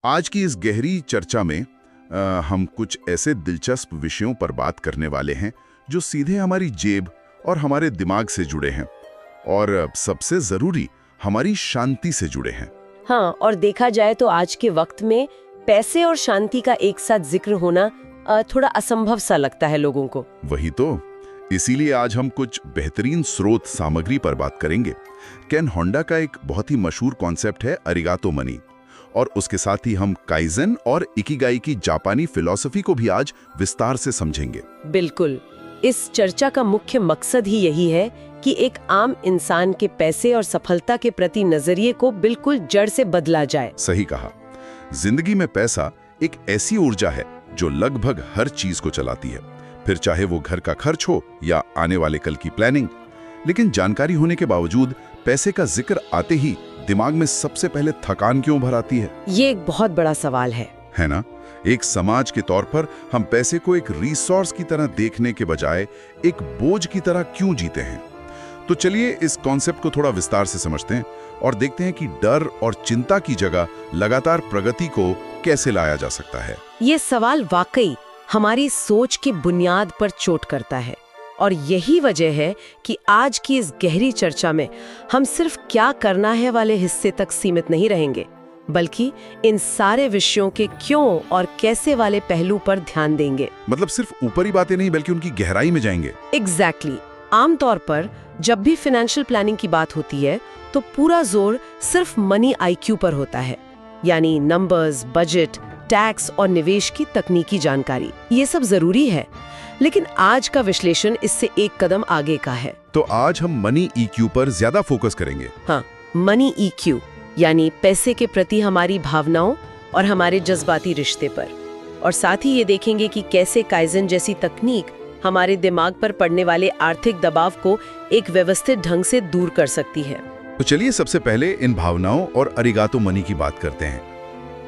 आज की इस गहरी चर्चा में हम कुछ ऐसे दिलचस्प विषयों पर बात करने वाले हैं जो सीधे हमारी जेब और हमारे दिमाग से जुड़े हैं और सबसे जरूरी हमारी शांति से जुड़े हैं। हाँ, और देखा जाए तो आज के वक्त में पैसे और शांति का एक साथ जिक्र होना थोड़ा असंभव सा लगता है लोगों को। वही तो, इसीलिए आज हम कुछ बेहतरीन स्रोत सामग्री पर बात करेंगे। केन होंडा का एक बहुत ही मशहूर कॉन्सेप्ट है अरिगातो मनी, और उसके साथ ही हम काइजन और इकिगाई की जापानी फिलॉसफी को भी आज विस्तार से समझेंगे। बिल्कुल, इस चर्चा का मुख्य मकसद ही यही है कि एक आम इंसान के पैसे और सफलता के प्रति नजरिए को बिल्कुल जड़ से बदला जाए। सही कहा। जिंदगी में पैसा एक ऐसी ऊर्जा है जो लगभग हर चीज को चलाती है, फिर चाहे वो घर का खर्च हो या आने वाले कल की प्लानिंग। लेकिन जानकारी होने के बावजूद पैसे का जिक्र आते ही दिमाग में सबसे पहले थकान क्यों भर आती है? ये एक बहुत बड़ा सवाल है ना? एक समाज के तौर पर हम पैसे को एक रिसोर्स की तरह देखने के बजाय एक बोझ की तरह क्यों जीते हैं? तो चलिए इस कॉन्सेप्ट को थोड़ा विस्तार से समझते हैं और देखते हैं कि डर और चिंता की जगह लगातार प्रगति को कैसे लाया जा सकता है। ये सवाल वाकई हमारी सोच की बुनियाद पर चोट करता है, और यही वजह है कि आज की इस गहरी चर्चा में हम सिर्फ क्या करना है वाले हिस्से तक सीमित नहीं रहेंगे, बल्कि इन सारे विषयों के क्यों और कैसे वाले पहलू पर ध्यान देंगे। मतलब सिर्फ ऊपरी बातें नहीं, बल्कि उनकी गहराई में जाएंगे। एग्जैक्टली। आमतौर पर जब भी फाइनेंशियल प्लानिंग की बात होती है तो पूरा जोर सिर्फ मनी आईक्यू पर होता है, यानी नंबर्स, बजट, टैक्स और निवेश की तकनीकी जानकारी। ये सब जरूरी है, लेकिन आज का विश्लेषण इससे एक कदम आगे का है। तो आज हम मनी ईक्यू पर ज्यादा फोकस करेंगे। हाँ, मनी ईक्यू यानी पैसे के प्रति हमारी भावनाओं और हमारे जज्बाती रिश्ते पर, और साथ ही ये देखेंगे कि कैसे काइजन जैसी तकनीक हमारे दिमाग पर पड़ने वाले आर्थिक दबाव को एक व्यवस्थित ढंग से दूर कर सकती है। तो चलिए सबसे पहले इन भावनाओं और अरिगातो मनी की बात करते हैं।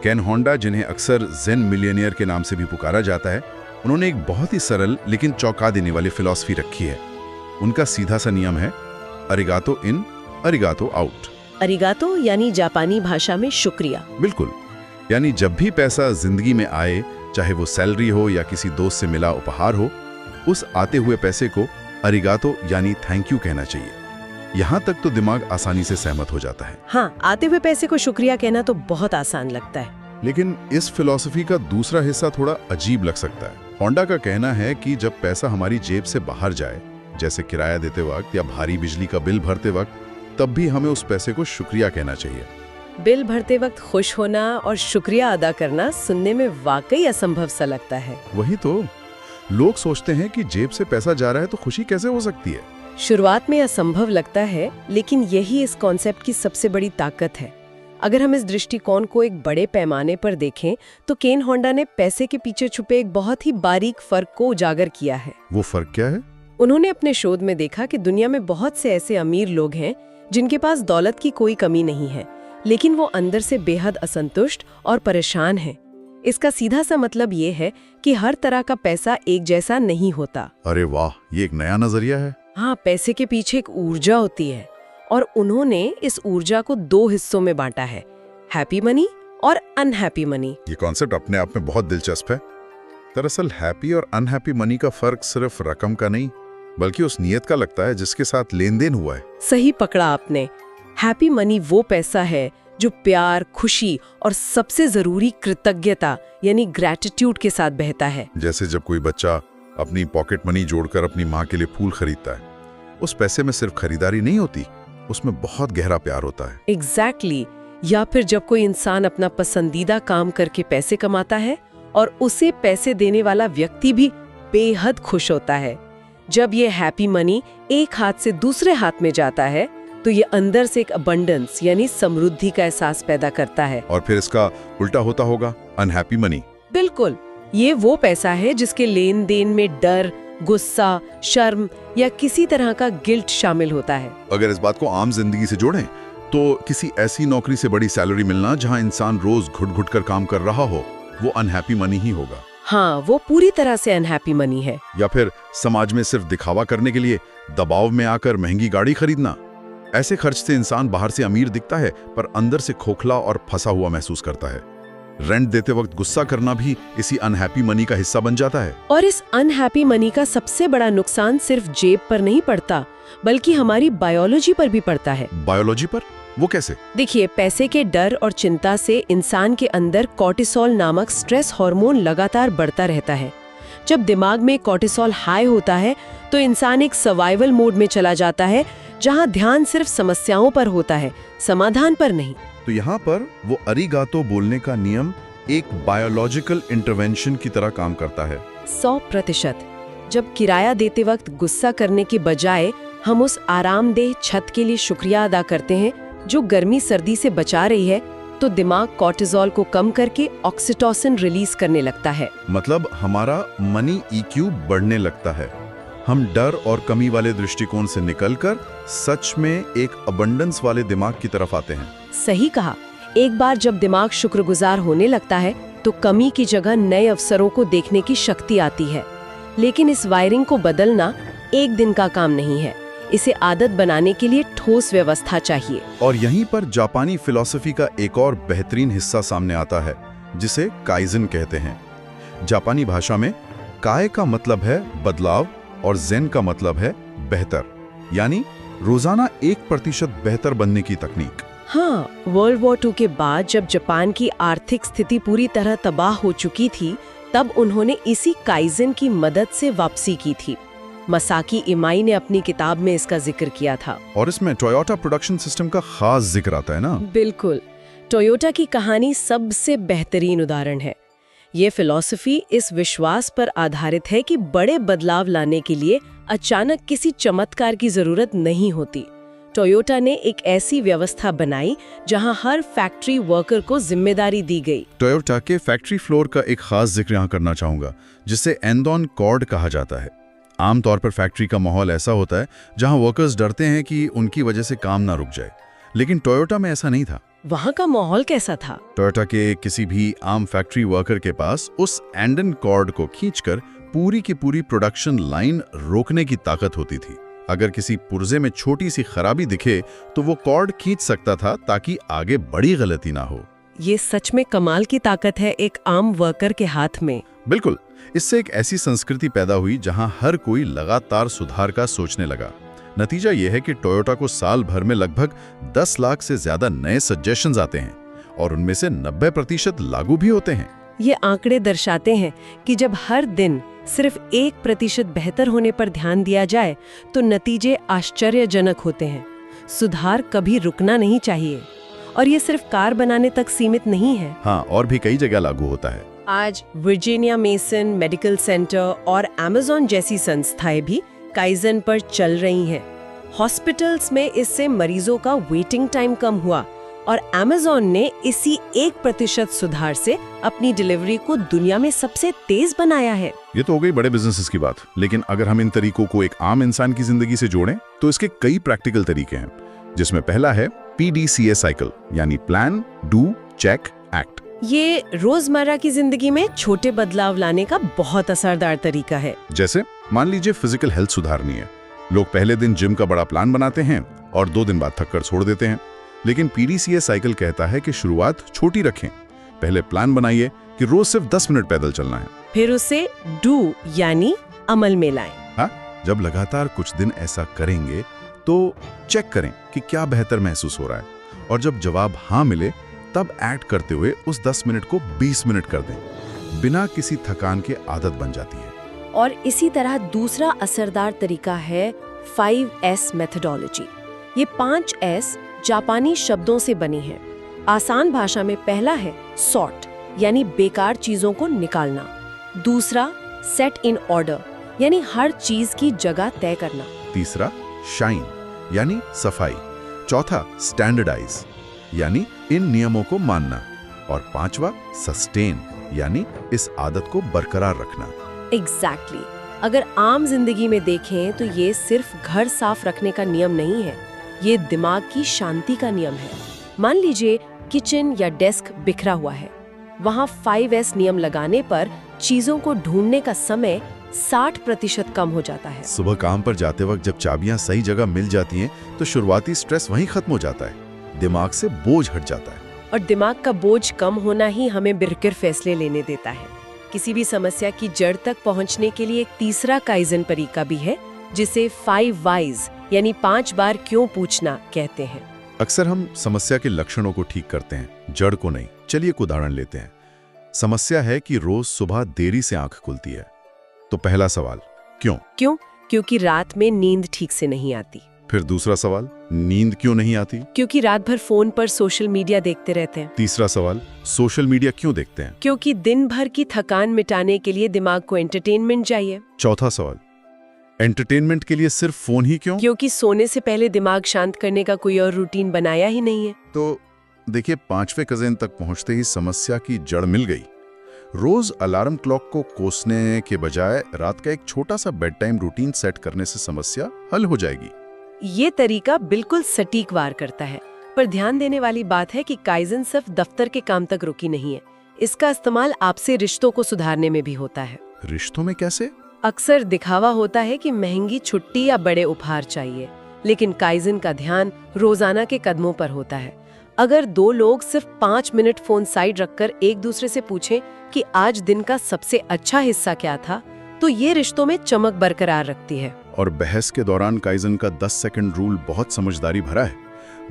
केन होंडा, जिन्हें अक्सर जेन मिलियनियर के नाम से भी पुकारा जाता है, उन्होंने एक बहुत ही सरल लेकिन चौंका देने वाली फिलॉसफी रखी है। उनका सीधा सा नियम है अरिगातो इन, अरिगातो आउट। अरिगातो यानी जापानी भाषा में शुक्रिया। बिल्कुल, यानी जब भी पैसा जिंदगी में आए, चाहे वो सैलरी हो या किसी दोस्त से मिला उपहार हो, उस आते हुए पैसे को अरिगातो यानी थैंक यू कहना चाहिए। यहाँ तक तो दिमाग आसानी से सहमत हो जाता है। हाँ, आते हुए पैसे को शुक्रिया कहना तो बहुत आसान लगता है। लेकिन इस फिलॉसफी का दूसरा हिस्सा थोड़ा अजीब लग सकता है। होंडा का कहना है कि जब पैसा हमारी जेब से बाहर जाए, जैसे किराया देते वक्त या भारी बिजली का बिल भरते वक्त, तब भी हमें उस पैसे को शुक्रिया कहना चाहिए। बिल भरते वक्त खुश होना और शुक्रिया अदा करना सुनने में वाकई असंभव सा लगता है। वही तो, लोग सोचते हैं कि जेब से पैसा जा रहा है तो खुशी कैसे हो सकती है। शुरुआत में असंभव लगता है, लेकिन यही इस कॉन्सेप्ट की सबसे बड़ी ताकत है। अगर हम इस दृष्टिकोण को एक बड़े पैमाने पर देखें तो केन होंडा ने पैसे के पीछे छुपे एक बहुत ही बारीक फर्क को उजागर किया है। वो फर्क क्या है? उन्होंने अपने शोध में देखा कि दुनिया में बहुत से ऐसे अमीर लोग हैं जिनके पास दौलत की कोई कमी नहीं है, लेकिन वो अंदर से बेहद असंतुष्ट और परेशान हैं। इसका सीधा सा मतलब ये है कि हर तरह का पैसा एक जैसा नहीं होता। अरे वाह, ये एक नया नजरिया है। हाँ, पैसे के पीछे एक ऊर्जा होती है, और उन्होंने इस ऊर्जा को दो हिस्सों में बांटा है, हैप्पी मनी और अनहैप्पी मनी। ये कॉन्सेप्ट अपने आप में बहुत दिलचस्प है। दरअसल हैप्पी और अनहैप्पी मनी का फर्क सिर्फ रकम का नहीं, बल्कि उस नियत का लगता है जिसके साथ लेन देन हुआ है। सही पकड़ा आपने। हैप्पी मनी वो पैसा है जो प्यार, खुशी और सबसे जरूरी कृतज्ञता यानी ग्रैटिट्यूड के साथ बहता है। जैसे जब कोई बच्चा अपनी पॉकेट मनी जोड़कर अपनी माँ के लिए फूल खरीदता है, उस पैसे में सिर्फ खरीदारी नहीं होती, उसमें बहुत गहरा प्यार होता है। एग्जैक्टली। या फिर जब कोई इंसान अपना पसंदीदा काम करके पैसे कमाता है और उसे पैसे देने वाला व्यक्ति भी बेहद खुश होता है। जब ये हैप्पी मनी एक हाथ से दूसरे हाथ में जाता है तो ये अंदर से एक अबंडेंस यानी समृद्धि का एहसास पैदा करता है। और फिर इसका उल्टा होता होगा, अनहैप्पी मनी। बिल्कुल, ये वो पैसा है जिसके लेन देन में डर, गुस्सा, शर्म या किसी तरह का गिल्ट शामिल होता है। अगर इस बात को आम जिंदगी से जोड़ें तो किसी ऐसी नौकरी से बड़ी सैलरी मिलना जहां इंसान रोज घुट-घुट कर काम कर रहा हो, वो अनहैप्पी मनी ही होगा। हाँ, वो पूरी तरह से अनहैप्पी मनी है। या फिर समाज में सिर्फ दिखावा करने के लिए दबाव में आकर महंगी गाड़ी खरीदना, ऐसे खर्च से इंसान बाहर से अमीर दिखता है पर अंदर से खोखला और फंसा हुआ महसूस करता है। रेंट देते वक्त गुस्सा करना भी इसी अनहैप्पी मनी का हिस्सा बन जाता है। और इस अनहैप्पी मनी का सबसे बड़ा नुकसान सिर्फ जेब पर नहीं पड़ता, बल्कि हमारी बायोलॉजी पर भी पड़ता है। बायोलॉजी पर? वो कैसे? देखिए, पैसे के डर और चिंता से इंसान के अंदर कॉर्टिसोल नामक स्ट्रेस हार्मोन लगातार बढ़ता रहता है। जब दिमाग में कॉर्टिसोल हाई होता है तो इंसान एक सर्वाइवल मोड में चला जाता है, जहां ध्यान सिर्फ समस्याओं पर होता है, समाधान पर नहीं। तो यहाँ पर वो अरिगातो बोलने का नियम एक बायोलॉजिकल इंटरवेंशन की तरह काम करता है। 100%। जब किराया देते वक्त गुस्सा करने के बजाय हम उस आरामदेह छत के लिए शुक्रिया अदा करते हैं जो गर्मी सर्दी से बचा रही है, तो दिमाग कॉर्टिसोल को कम करके ऑक्सीटोसिन रिलीज करने लगता है। मतलब हमारा मनी ईक्यू बढ़ने लगता है। हम डर और कमी वाले दृष्टिकोण से निकलकर सच में एक अबंडेंस वाले दिमाग की तरफ आते हैं। सही कहा। एक बार जब दिमाग शुक्रगुजार होने लगता है तो कमी की जगह नए अवसरों को देखने की शक्ति आती है। लेकिन इस वायरिंग को बदलना एक दिन का काम नहीं है। इसे आदत बनाने के लिए ठोस व्यवस्था चाहिए। और यहीं पर जापानी फिलॉसफी का एक और बेहतरीन हिस्सा सामने आता है, जिसे काइजन कहते हैं। जापानी भाषा में काय का मतलब है बदलाव और जेन का मतलब है बेहतर, यानी रोजाना 1% बेहतर बनने की तकनीक। हाँ, वर्ल्ड वॉर 2 के बाद जब जापान की आर्थिक स्थिति पूरी तरह तबाह हो चुकी थी, तब उन्होंने इसी काइजन की मदद से वापसी की थी। मसाकी इमाई ने अपनी किताब में इसका जिक्र किया था। और इसमें टोयोटा प्रोडक्शन सिस्टम का खास जिक्र आता है ना? बिल्कुल। टोयोटा की कहानी सबसे बेहतरीन उदाहरण है। ये फिलॉसफी इस विश्वास पर आधारित है कि बड़े बदलाव लाने के लिए अचानक किसी चमत्कार की जरूरत नहीं होती। टोयोटा ने एक ऐसी व्यवस्था बनाई जहां हर फैक्ट्री वर्कर को जिम्मेदारी दी गई। टोयोटा के फैक्ट्री फ्लोर का एक खास जिक्र यहाँ करना चाहूंगा, जिसे एंडोन कॉर्ड कहा जाता है। आमतौर पर फैक्ट्री का माहौल ऐसा होता है जहां वर्कर्स डरते हैं कि उनकी वजह से काम ना रुक जाए, लेकिन टोयोटा में ऐसा नहीं था। वहां का माहौल कैसा था? टोयोटा के किसी भी आम फैक्ट्री वर्कर के पास उस एंडन कॉर्ड को खींचकर पूरी की पूरी प्रोडक्शन लाइन रोकने की ताकत होती थी। अगर किसी पुर्जे में छोटी सी खराबी दिखे तो वो कॉर्ड खींच सकता था ताकि आगे बड़ी गलती ना हो। ये सच में कमाल की ताकत है एक आम वर्कर के हाथ में। बिल्कुल। इससे एक ऐसी संस्कृति पैदा हुई जहां हर कोई लगातार सुधार का सोचने लगा। नतीजा यह है कि टोयोटा को साल भर में लगभग 10 लाख से ज्यादा नए सजेशंस आते हैं और उनमें से 90% लागू भी होते हैं। ये आंकड़े दर्शाते हैं कि जब हर दिन सिर्फ 1% बेहतर होने पर ध्यान दिया जाए तो नतीजे आश्चर्यजनक होते हैं। सुधार कभी रुकना नहीं चाहिए। और ये सिर्फ कार बनाने तक सीमित नहीं है। हाँ, और भी कई जगह लागू होता है। आज वर्जीनिया मेसन मेडिकल सेंटर और अमेज़न जैसी संस्थाएं भी काइजन पर चल रही हैं। हॉस्पिटल्स में इससे मरीजों का वेटिंग टाइम कम हुआ और अमेज़न ने इसी 1% सुधार से अपनी डिलीवरी को दुनिया में सबसे तेज बनाया है। ये तो हो गई बड़े बिजनेसेस की बात, लेकिन अगर हम इन तरीकों को एक आम इंसान की जिंदगी से जोड़ें तो इसके कई प्रैक्टिकल तरीके हैं, जिसमें पहला है PDCA साइकिल, यानी प्लान, डू, चेक, एक्ट। ये रोजमर्रा की जिंदगी में छोटे बदलाव लाने का बहुत असरदार तरीका है। जैसे मान लीजिए फिजिकल हेल्थ सुधारनी है। लोग पहले दिन जिम का बड़ा प्लान बनाते हैं और 2 दिन बाद थककर छोड़ देते हैं, लेकिन PDCA साइकिल कहता है कि शुरुआत छोटी रखें। पहले प्लान बनाइए कि रोज सिर्फ 10 मिनट पैदल चलना है, फिर उसे डू यानी अमल में लाएं। हाँ, जब लगातार कुछ दिन ऐसा करेंगे तो चेक करें कि क्या बेहतर महसूस हो रहा है, और जब जवाब हाँ मिले तब एक्ट करते हुए उस 10 मिनट को 20 मिनट कर दें। बिना किसी थकान के आदत बन जाती है। और इसी तरह दूसरा असरदार तरीका है 5S मेथोडोलॉजी। ये 5S जापानी शब्दों से बनी है। आसान भाषा में पहला है सॉर्ट, यानी बेकार चीजों को निकालना। दूसरा सेट इन ऑर्डर, यानी हर चीज की जगह तय करना। तीसरा शाइन, यानी सफाई। चौथा स्टैंडर्डाइज, यानी इन नियमों को मानना। और 5वां सस्टेन, यानी इस आदत को बरकरार रखना। एग्जैक्टली। अगर आम जिंदगी में देखें तो ये सिर्फ घर साफ रखने का नियम नहीं है, ये दिमाग की शांति का नियम है। मान लीजिए किचन या डेस्क बिखरा हुआ है, वहाँ 5S नियम लगाने पर चीजों को ढूंढने का समय 60% कम हो जाता है। सुबह काम पर जाते वक्त जब चाबियां सही जगह मिल जाती हैं तो शुरुआती स्ट्रेस वहीं खत्म हो जाता है, दिमाग से बोझ हट जाता है। और दिमाग का बोझ कम होना ही हमें बेहतर फैसले लेने देता है। किसी भी समस्या की जड़ तक पहुंचने के लिए एक तीसरा काइजन तरीका भी है, जिसे 5 वाइज यानी 5 बार क्यों पूछना कहते हैं। अक्सर हम समस्या के लक्षणों को ठीक करते हैं, जड़ को नहीं। चलिए एक उदाहरण लेते हैं। समस्या है कि रोज सुबह देरी से आंख खुलती है। तो पहला सवाल, क्यों? क्योंकि रात में नींद ठीक से नहीं आती। फिर दूसरा सवाल, नींद क्यों नहीं आती? क्योंकि रात भर फोन पर सोशल मीडिया देखते रहते हैं। तीसरा सवाल, सोशल मीडिया क्यों देखते हैं? क्योंकि दिन भर की थकान मिटाने के लिए दिमाग को एंटरटेनमेंट चाहिए। चौथा सवाल, एंटरटेनमेंट के लिए सिर्फ फोन ही क्यों? क्योंकि सोने से पहले दिमाग शांत करने का कोई और रूटीन बनाया ही नहीं है। तो देखिए, 5वें कज़न तक पहुंचते ही समस्या की जड़ मिल गई। रोज अलार्म क्लॉक को कोसने के बजाय रात का एक छोटा सा बेड टाइम रूटीन सेट करने से समस्या हल हो जाएगी। ये तरीका बिल्कुल सटीक वार करता है, पर ध्यान देने वाली बात है कि काइजन सिर्फ दफ्तर के काम तक रुकी नहीं है। इसका इस्तेमाल आपसे रिश्तों को सुधारने में भी होता है। रिश्तों में कैसे? अक्सर दिखावा होता है कि महंगी छुट्टी या बड़े उपहार चाहिए, लेकिन काइजन का ध्यान रोजाना के कदमों पर होता है। अगर 2 लोग सिर्फ 5 मिनट फोन साइड रखकर एक दूसरे से पूछें कि आज दिन का सबसे अच्छा हिस्सा क्या था, तो ये रिश्तों में चमक बरकरार रखती है। और बहस के दौरान काइजन का 10 सेकंड रूल बहुत समझदारी भरा है।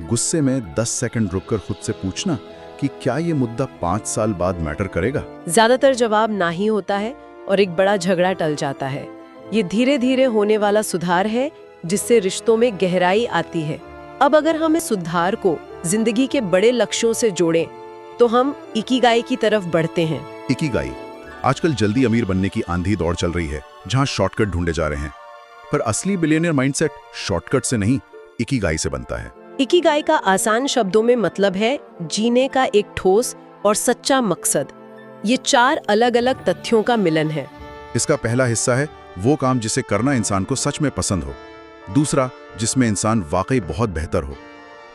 गुस्से में 10 सेकंड रुककर खुद से पूछना कि क्या ये मुद्दा 5 साल बाद मैटर करेगा। ज्यादातर जवाब ना ही होता है और एक बड़ा झगड़ा टल जाता है। ये धीरे धीरे होने वाला सुधार है, जिससे रिश्तों में गहराई आती है। अब अगर हम इस सुधार को जिंदगी के बड़े लक्ष्यों से जोड़ें, तो हम इकिगाई की तरफ बढ़ते हैं। इकिगाई आजकल जल्दी अमीर बनने की आंधी दौड़ चल रही है, जहां शॉर्टकट ढूंढे जा रहे हैं। पर असली बिलियनियर माइंडसेट शॉर्टकट से नहीं, इकिगाई से बनता है। इकिगाई का आसान शब्दों में मतलब है जीने का एक ठोस और सच्चा मकसद। ये 4 अलग-अलग तथ्यों का मिलन है। इसका पहला हिस्सा है वो काम जिसे करना इंसान को सच में पसंद हो। दूसरा, जिसमें इंसान वाकई बहुत बेहतर हो।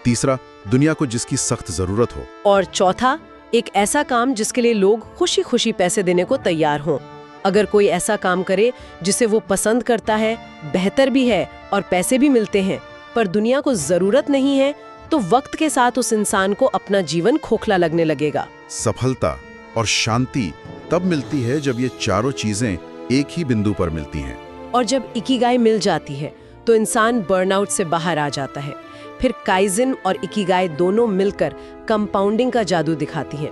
तीसरा, दुनिया को जिसकी सख्त जरूरत हो। और चौथा, एक ऐसा काम जिसके लिए लोग खुशी खुशी पैसे देने को तैयार हों। अगर कोई ऐसा काम करे जिसे वो पसंद करता है, बेहतर भी है और पैसे भी मिलते हैं, पर दुनिया को जरूरत नहीं है, तो वक्त के साथ उस इंसान को अपना जीवन खोखला लगने लगेगा। सफलता और शांति तब मिलती है जब ये चारों चीजें एक ही बिंदु पर मिलती हैं। और जब इकिगाई मिल जाती है तो इंसान बर्नआउट से बाहर आ जाता है। फिर काइजन और इकिगाई दोनों मिलकर कंपाउंडिंग का जादू दिखाती हैं।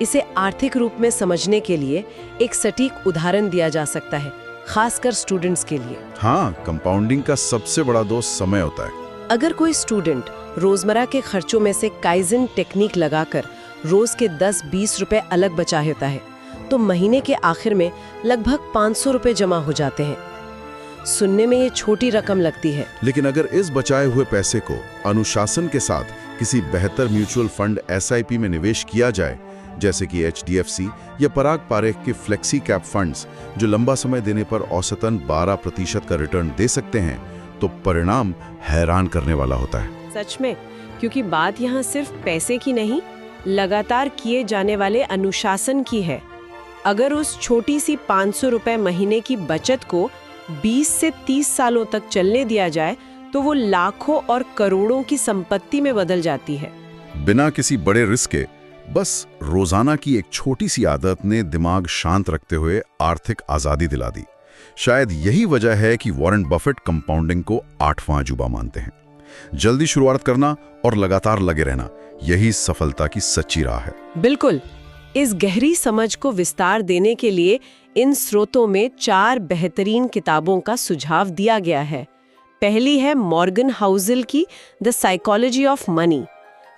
इसे आर्थिक रूप में समझने के लिए एक सटीक उदाहरण दिया जा सकता है, खासकर स्टूडेंट्स के लिए। हाँ, कंपाउंडिंग का सबसे बड़ा दोस्त समय होता है। अगर कोई स्टूडेंट रोजमर्रा के खर्चों में से काइजन टेक्निक लगाकर रोज के 10-20 रुपए अलग बचा लेता है, तो महीने के आखिर में लगभग 500 रुपए जमा हो जाते हैं। सुनने में ये छोटी रकम लगती है, लेकिन अगर इस बचाए हुए पैसे को अनुशासन के साथ किसी बेहतर म्यूचुअल फंड SIP में निवेश किया जाए, जैसे कि HDFC या पराग पारेख के फ्लेक्सी कैप फंड्स, जो लंबा समय देने पर औसतन 12% का रिटर्न दे सकते हैं, तो परिणाम हैरान करने वाला होता है। सच में, क्योंकि बात यहाँ सिर्फ पैसे की नहीं, लगातार किए जाने वाले अनुशासन की है। अगर उस छोटी सी 500 रुपए महीने की बचत को 20 से 30 सालों तक चलने दिया जाए, तो वो लाखों और करोड़ों की संपत्ति में बदल जाती है। बिना किसी बड़े रिस्क के, बस रोजाना की एक छोटी सी आदत ने दिमाग शांत रखते हुए आर्थिक आजादी दिला दी। शायद यही वजह है कि वॉरेन बफेट कंपाउंडिंग को 8वां अजूबा मानते हैं। जल्दी शुरुआत करना और लगातार लगे रहना, यही सफलता की सच्ची राह है। बिल्कुल। इस गहरी समझ को विस्तार देने के लिए इन स्रोतों में 4 बेहतरीन किताबों का सुझाव दिया गया है। पहली है मॉर्गन हाउसेल की द साइकोलॉजी ऑफ मनी।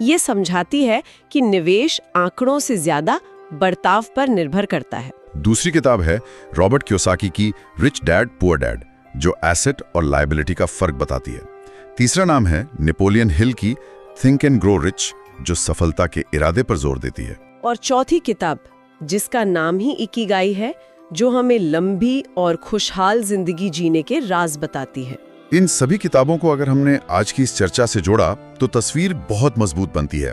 ये समझाती है कि निवेश आंकड़ों से ज्यादा बर्ताव पर निर्भर करता है। दूसरी किताब है रॉबर्ट कियोसाकी की रिच डैड पुअर डैड, जो एसेट और लायबिलिटी का फर्क बताती है। तीसरा नाम है नेपोलियन हिल की थिंक एंड ग्रो रिच, जो सफलता के इरादे पर जोर देती है। और चौथी किताब, जिसका नाम ही इकिगाई है, जो हमें लंबी और खुशहाल जिंदगी जीने के राज बताती है। इन सभी किताबों को अगर हमने आज की इस चर्चा से जोड़ा तो तस्वीर बहुत मजबूत बनती है।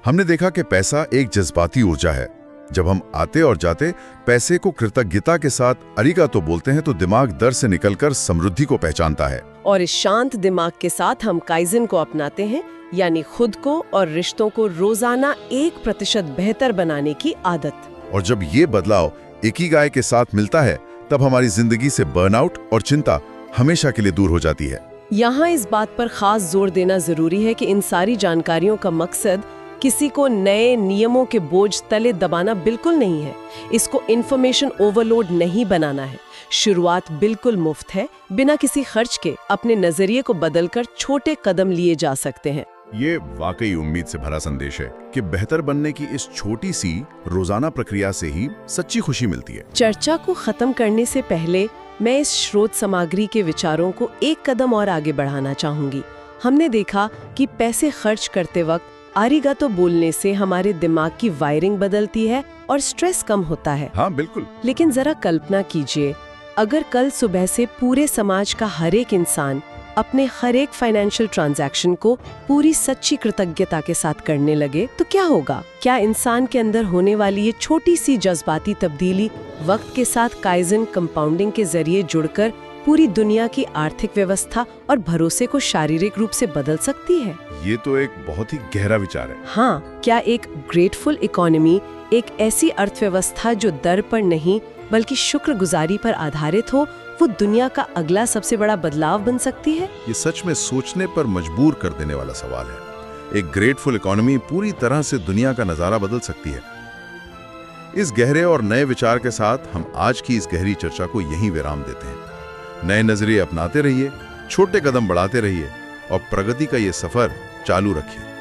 हमने देखा कि पैसा एक जज्बाती ऊर्जा है। जब हम आते और जाते पैसे को कृतज्ञता के साथ अरिगातो बोलते हैं, तो दिमाग दर से निकलकर समृद्धि को पहचानता है। और इस शांत दिमाग के साथ हम काइजन को अपनाते हैं, यानी खुद को और रिश्तों को रोजाना 1% बेहतर बनाने की आदत। और जब ये बदलाव इकिगाई के साथ मिलता है, तब हमारी जिंदगी से बर्नआउट और चिंता हमेशा के लिए दूर हो जाती है। यहाँ इस बात पर खास जोर देना जरूरी है कि इन सारी जानकारियों का मकसद किसी को नए नियमों के बोझ तले दबाना बिल्कुल नहीं है। इसको इन्फॉर्मेशन ओवरलोड नहीं बनाना है। शुरुआत बिल्कुल मुफ्त है, बिना किसी खर्च के अपने नजरिए को बदलकर छोटे कदम लिए जा सकते हैं। ये वाकई उम्मीद से भरा संदेश है कि बेहतर बनने की इस छोटी सी रोजाना प्रक्रिया से ही सच्ची खुशी मिलती है। चर्चा को खत्म करने से पहले मैं इस स्रोत सामग्री के विचारों को एक कदम और आगे बढ़ाना चाहूंगी। हमने देखा कि पैसे खर्च करते वक्त आरिगातो बोलने से हमारे दिमाग की वायरिंग बदलती है और स्ट्रेस कम होता है। हाँ बिल्कुल। लेकिन जरा कल्पना कीजिए, अगर कल सुबह से पूरे समाज का हर एक इंसान अपने हर एक फाइनेंशियल ट्रांजैक्शन को पूरी सच्ची कृतज्ञता के साथ करने लगे तो क्या होगा? क्या इंसान के अंदर होने वाली ये छोटी सी जज्बाती तब्दीली वक्त के साथ काइजन कंपाउंडिंग के जरिए जुड़कर पूरी दुनिया की आर्थिक व्यवस्था और भरोसे को शारीरिक रूप से बदल सकती है? ये तो एक बहुत ही गहरा विचार है। हाँ, क्या एक ग्रेटफुल इकोनॉमी, एक ऐसी अर्थव्यवस्था जो दर पर नहीं बल्कि शुक्रगुजारी पर आधारित हो, वो दुनिया का अगला सबसे बड़ा बदलाव बन सकती है? ये सच में सोचने पर मजबूर कर देने वाला सवाल है। एक ग्रेटफुल इकोनॉमी पूरी तरह से दुनिया का नजारा बदल सकती है। इस गहरे और नए विचार के साथ हम आज की इस गहरी चर्चा को यहीं विराम देते हैं। नए नजरिए अपनाते रहिए, छोटे कदम बढ़ाते रहिए और प्रगति का ये सफर चालू रखिए।